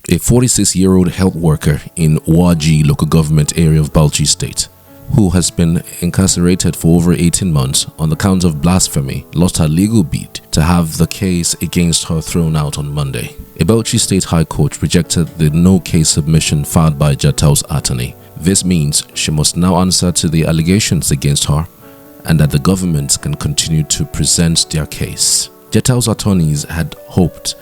a 46-year-old health worker in Waji local government area of Bauchi State, who has been incarcerated for over 18 months on the count of blasphemy, lost her legal bid to have the case against her thrown out on Monday. A Bauchi State High Court rejected the no-case submission filed by Jatau's attorney. This means she must now answer to the allegations against her and that the government can continue to present their case. Jatau's attorneys had hoped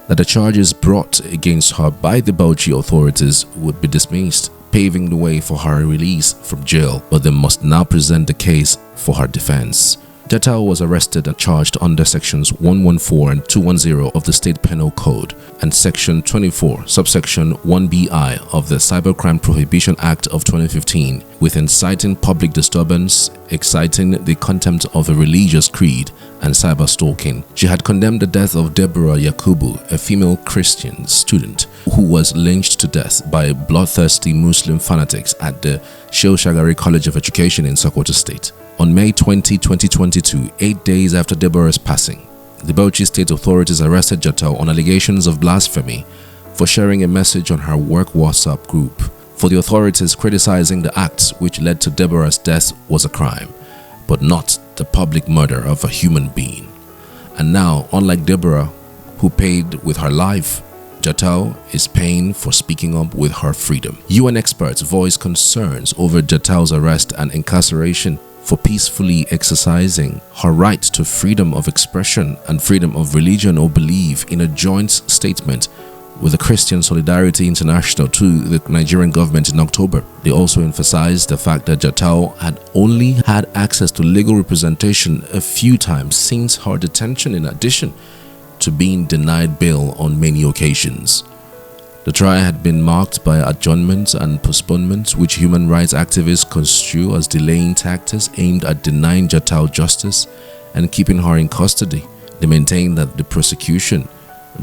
that the charges brought against her by the Bauchi authorities would be dismissed, paving the way for her release from jail, but they must now present the case for her defense. Jatau was arrested and charged under sections 114 and 210 of the State Penal Code and section 24, subsection 1BI of the Cybercrime Prohibition Act of 2015 with inciting public disturbance, exciting the contempt of a religious creed, and cyber stalking. She had condemned the death of Deborah Yakubu, a female Christian student who was lynched to death by bloodthirsty Muslim fanatics at the Shehu Shagari College of Education in Sokoto State. On May 20, 2022, 8 days after Deborah's passing, the Bauchi State authorities arrested Jatau on allegations of blasphemy for sharing a message on her work WhatsApp group. For the authorities, criticizing the acts which led to Deborah's death was a crime, but not the public murder of a human being. And now, unlike Deborah, who paid with her life, Jatau is paying for speaking up with her freedom. UN experts voiced concerns over Jatau's arrest and incarceration for peacefully exercising her right to freedom of expression and freedom of religion or belief in a joint statement with the Christian Solidarity International to the Nigerian government in October. They also emphasized the fact that Jatau had only had access to legal representation a few times since her detention, in addition to being denied bail on many occasions. The trial had been marked by adjournments and postponements, which human rights activists construe as delaying tactics aimed at denying Jatau justice and keeping her in custody. They maintain that the prosecution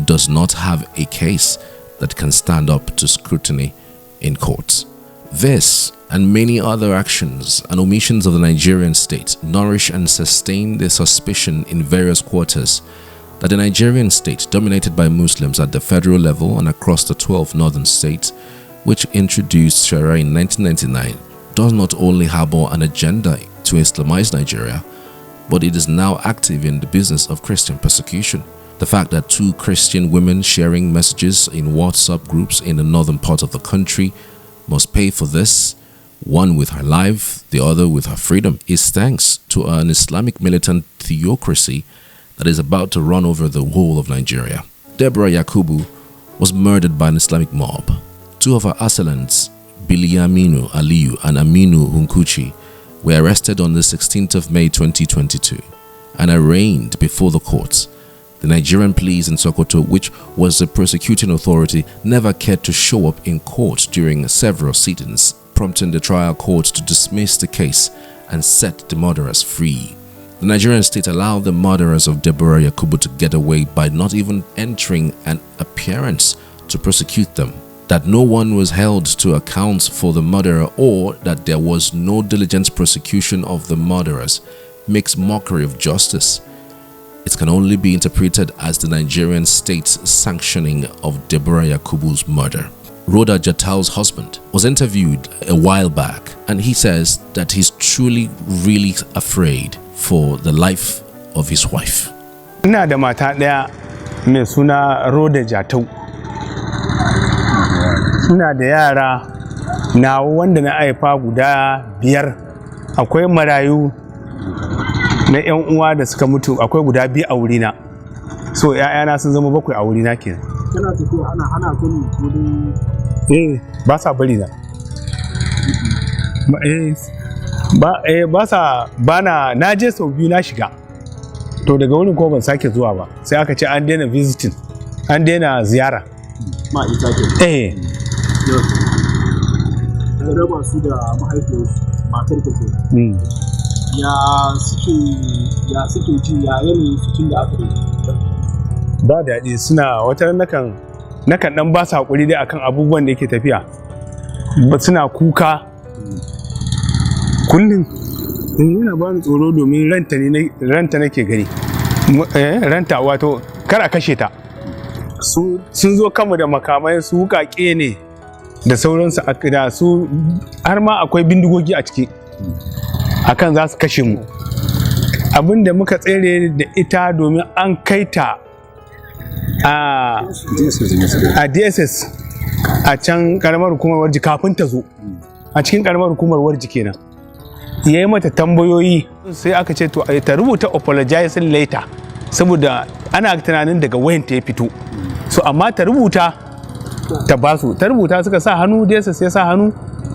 does not have a case that can stand up to scrutiny in courts. This and many other actions and omissions of the Nigerian state nourish and sustain the suspicion in various quarters that the Nigerian state, dominated by Muslims at the federal level and across the 12 northern states, which introduced Sharia in 1999, does not only harbor an agenda to Islamize Nigeria, but it is now active in the business of Christian persecution. The fact that two Christian women sharing messages in WhatsApp groups in the northern part of the country must pay for this, one with her life, the other with her freedom, is thanks to an Islamic militant theocracy that is about to run over the whole of Nigeria. Deborah Yakubu was murdered by an Islamic mob. Two of her assailants, Biliaminu Aliyu and Aminu Hunkuchi, were arrested on the 16th of May 2022 and arraigned before the courts. The Nigerian police in Sokoto, which was the prosecuting authority, never cared to show up in court during several sittings, prompting the trial court to dismiss the case and set the murderers free. The Nigerian state allowed the murderers of Deborah Yakubu to get away by not even entering an appearance to prosecute them. That no one was held to account for the murderer or that there was no diligent prosecution of the murderers makes mockery of justice. It can only be interpreted as the Nigerian state's sanctioning of Deborah Yakubu's murder. Rhoda Jatau's husband was interviewed a while back, and he says that he's truly really afraid for the life of his wife. Ina da mata daya mai suna Rhoda Jatau. Ina da yara na wanda na haifa guda 5. Akwai marayu na ƴan uwa da suka mutu, akwai guda 2 a wurina. So ƴaƴana sun zama 7 a wurina kenan. Kana tafiya ana gani ko ba sa bari na. Na je sau 2 na shiga. To daga wurin ko ban sake zuwa ba. Sai aka ce an daina visiting, an daina ziyara. Ma ita ke. Da raba su da mahaifiyarsu, matar ta ke. Ya suke ji ya yanayin cikin da aka yi. Ba daɗi, suna wata nakan dan ba su hakuri dai akan abubuwan da yake tafiya. Suna kuka kullum. Yana ba ni tsoro domin ranta nake gani. Ranta wato kar a kashe ta. sun zo kama da makamai su wukake ne da sauransu da su har ma akwai bindigogi a ciki akan za su kashe mu. Abin da muka tsere da ita domin an kai ta a DSS a can karamar hukumar warji kafin ta zo a cikin karamar hukumar warji kenan. Ya yi mata tambayoyi sai aka ce to ta rubuta apologizing later saboda ana tunanin daga wayan ta ya fito, so amma ta rubuta ta basu, ta rubuta suka sa hannu, DSS ya sa hannu,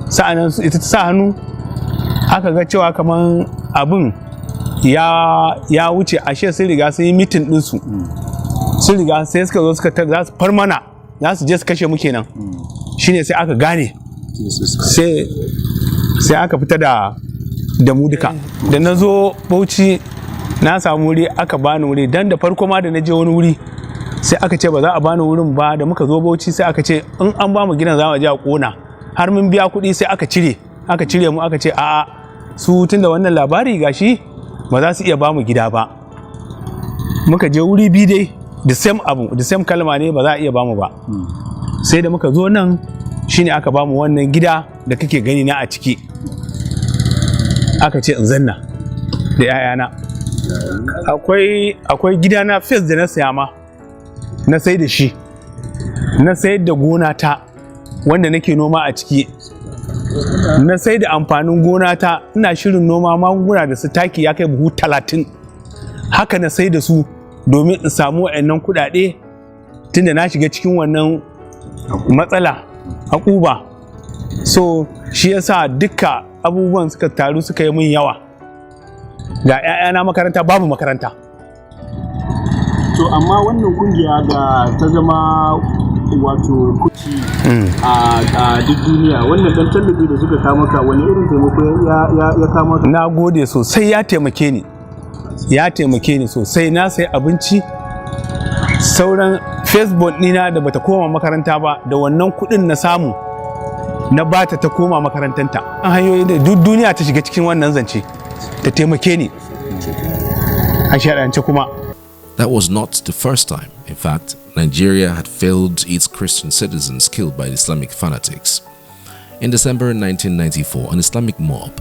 sa'anan ita ta sa hannu, aka ga cewa kaman abin ya wuce, ashe sun riga sun yi mitin ɗinsu, sun riga sai suka zo suka za su far mana, za su je su kashe mu kenan. Shine sai aka gane, sai aka fita da mu duka. Da na zo Bauchi na samu wuri, aka bani wuri, dan da farko ma da na je wani wuri sai aka ce ba za a bani wurin ba. Da muka zo Bauchi sai aka ce in an ba mu gidan za mu je a kona, har mun biya kuɗi sai aka cire mu, aka ce a'a su tunda wannan labari gashi ba za su iya ba mu gida ba. Muka je wuri bi dai the same abu, the same kalma ne, ba za a iya ba mu ba. Sai da muka zo nan shine aka ba mu wannan gida da kake gani na a ciki, aka ce in zanna da 'ya'yana. Akwai gidana fes da na saya ma, na sai da shi, na sayar da gona ta wanda nake noma a ciki, na sai da amfanin gona ta, ina shirin noma magunguna da su taki ya kai buhu 30, haka na sai da su domin in samu wa'annan kuɗaɗe tunda na shiga cikin wannan matsala a ƙuba. So shi yasa duka abubuwan suka taru suka yi min yawa, ga 'ya'yana makaranta babu makaranta. To amma wannan kungiya da ta zama wato kuci a duk duniya, wannan dan tallafi da suka kama ka, wani irin taimako ya kama ka? Na gode sosai, ya taimake ni sosai. Na sai abinci, sauran Facebook ɗina da bata koma makaranta ba, da wannan kuɗin na samu na bata ta koma makarantanta. An hanyoyi da duk duniya ta shiga cikin wannan zance ta taimake ni a shaɗance kuma. That was not the first time. In fact, Nigeria had failed its Christian citizens killed by Islamic fanatics. In December 1994, an Islamic mob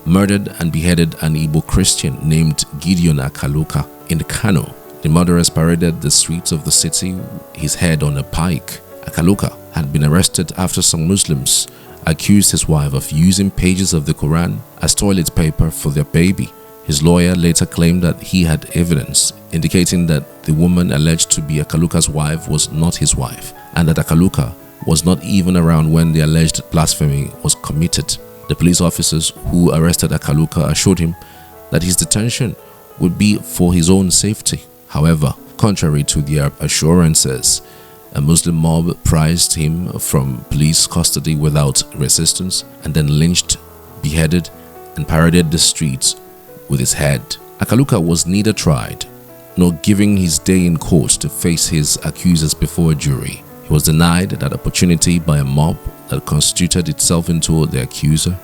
murdered and beheaded an Igbo Christian named Gideon Akaluka in Kano. The murderers paraded the streets of the city, his head on a pike. Akaluka had been arrested after some Muslims accused his wife of using pages of the Quran as toilet paper for their baby. His lawyer later claimed that he had evidence indicating that the woman alleged to be Akaluka's wife was not his wife, and that Akaluka was not even around when the alleged blasphemy was committed. The police officers who arrested Akaluka assured him that his detention would be for his own safety. However, contrary to their assurances, a Muslim mob prized him from police custody without resistance and then lynched, beheaded, and paraded the streets with his head. Akaluka was neither tried nor given his day in court to face his accusers before a jury. He was denied that opportunity by a mob that constituted itself into the accuser,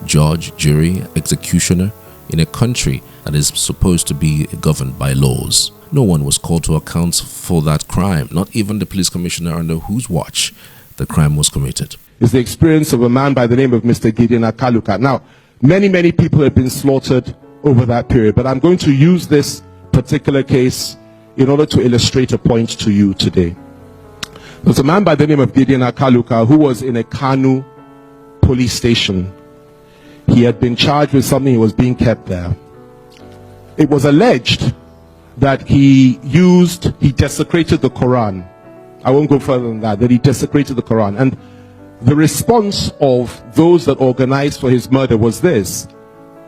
judge, jury, executioner in a country that is supposed to be governed by laws. No one was called to account for that crime, not even the police commissioner under whose watch the crime was committed. It's the experience of a man by the name of Mr. Gideon Akaluka. Now, many people have been slaughtered over that period, but I'm going to use this particular case in order to illustrate a point to you today. There's a man by the name of Gideon Akaluka who was in a Kanu police station. He had been charged with something, he was being kept there. It was alleged that he desecrated the Quran. I won't go further than that he desecrated the Quran. And the response of those that organized for his murder was this.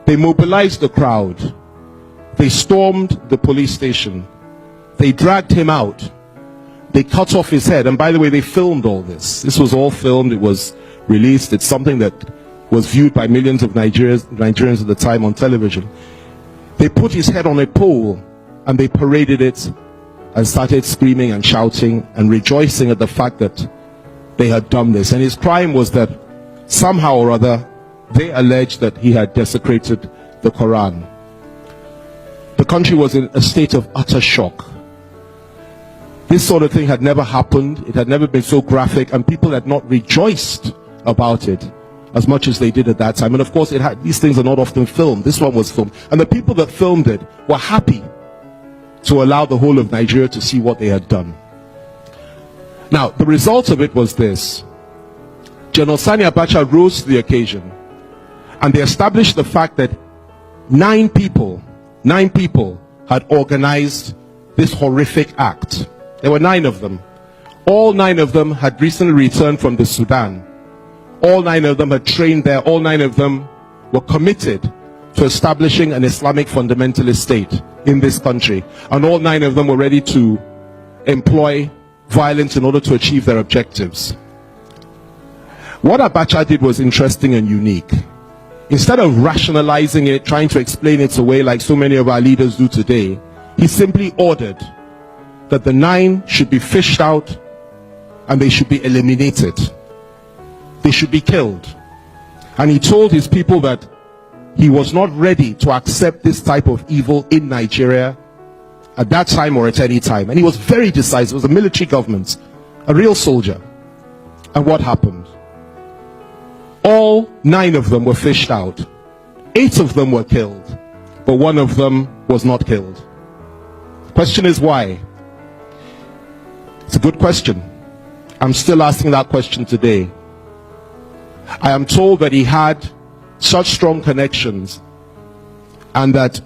They mobilized the crowd. They stormed the police station. They dragged him out. They cut off his head. And by the way, they filmed all this. This was all filmed. It was released. It's something that was viewed by millions of Nigerians at the time on television. They put his head on a pole and they paraded it and started screaming and shouting and rejoicing at the fact that they had done this. And his crime was that somehow or other they alleged that he had desecrated the Quran. The country was in a state of utter shock. This sort of thing had never happened. It had never been so graphic, and people had not rejoiced about it as much as they did at that time. And of course, these things are not often filmed. This one was filmed. And the people that filmed it were happy to allow the whole of Nigeria to see what they had done. Now, the result of it was this. General Sani Abacha rose to the occasion, and they established the fact that 9 people had organized this horrific act. There were 9 of them. All 9 of them had recently returned from the Sudan. All 9 of them had trained there. All 9 of them were committed to establishing an Islamic fundamentalist state in this country. And all 9 of them were ready to employ violence in order to achieve their objectives. What Abacha did was interesting and unique. Instead of rationalizing it, trying to explain it away like so many of our leaders do today, he simply ordered that the 9 should be fished out and they should be eliminated. They should be killed. And he told his people that he was not ready to accept this type of evil in Nigeria at that time or at any time. And he was very decisive. It was a military government, a real soldier. And what happened? All 9 of them were fished out. 8 of them were killed, but 1 of them was not killed. The question is why? It's a good question. I'm still asking that question today. I am told that he had such strong connections and that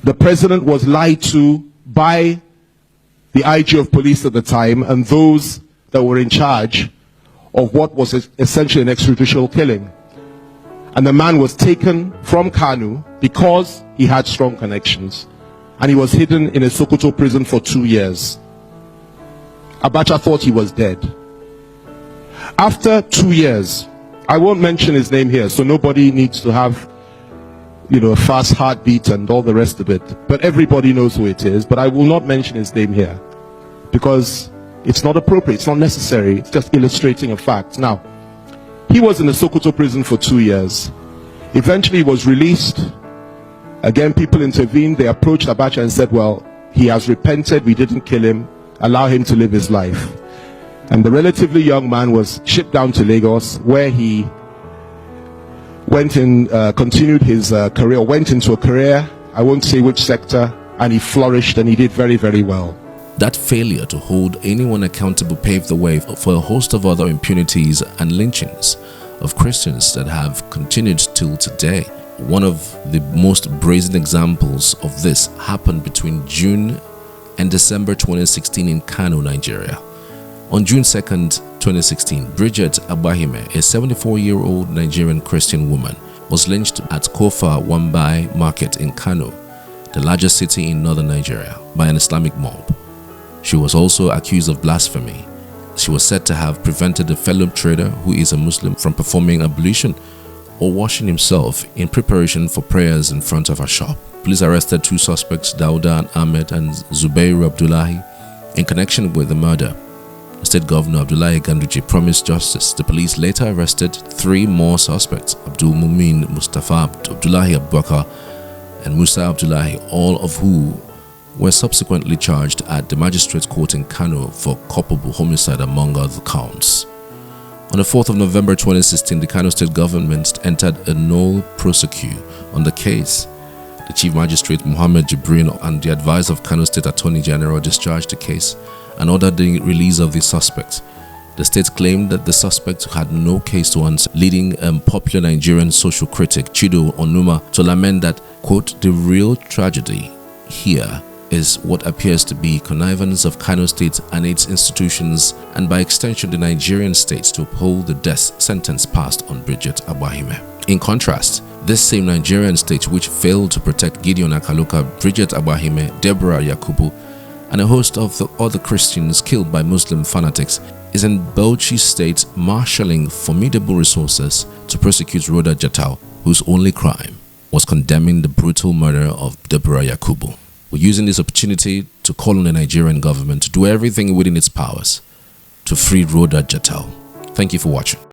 the president was lied to by the IG of police at the time and those that were in charge of what was essentially an extrajudicial killing. And the man was taken from Kanu because he had strong connections, and he was hidden in a Sokoto prison for 2 years. Abacha thought he was dead. After 2 years, I won't mention his name here, so nobody needs to have, a fast heartbeat and all the rest of it. But everybody knows who it is. But I will not mention his name here because it's not appropriate, it's not necessary. It's just illustrating a fact. Now, he was in the Sokoto prison for 2 years. Eventually, he was released. Again, people intervened. They approached Abacha and said, well, he has repented. We didn't kill him. Allow him to live his life. And the relatively young man was shipped down to Lagos, where he went in, continued his career, went into a career, I won't say which sector, and he flourished and he did very, very well. That failure to hold anyone accountable paved the way for a host of other impunities and lynchings of Christians that have continued till today. One of the most brazen examples of this happened between June and December 2016 in Kano, Nigeria. On June 2nd, 2016, Bridget Abahime, a 74-year-old Nigerian Christian woman, was lynched at Kofa Wambai Market in Kano, the largest city in northern Nigeria, by an Islamic mob. She was also accused of blasphemy. She was said to have prevented a fellow trader who is a Muslim from performing ablution or washing himself in preparation for prayers in front of her shop. Police arrested 2 suspects, Dauda Ahmed and Zubairu Abdullahi, in connection with the murder. State Governor Abdullahi Ganduje promised justice. The police later arrested 3 more suspects, Abdul Mumin Mustafa, Abdullahi Abubakar, and Musa Abdullahi, all of who were subsequently charged at the Magistrates Court in Kano for culpable homicide among other counts. On the 4th of November 2016, the Kano State Government entered a nolle prosequi on the case. The Chief Magistrate Muhammad Jibrin and the advice of Kano State Attorney General discharged the case and ordered the release of the suspect. The state claimed that the suspect had no case to answer, leading popular Nigerian social critic Chido Onuma to lament that, quote, the real tragedy here is what appears to be connivance of Kano State and its institutions, and by extension the Nigerian state, to uphold the death sentence passed on Bridget Abahime. In contrast, this same Nigerian state, which failed to protect Gideon Akaluka, Bridget Abahime, Deborah Yakubu, and a host of the other Christians killed by Muslim fanatics, is in Bauchi State marshalling formidable resources to persecute Rhoda Jatau, whose only crime was condemning the brutal murder of Deborah Yakubu. We're using this opportunity to call on the Nigerian government to do everything within its powers to free Rhoda Jatau. Thank you for watching.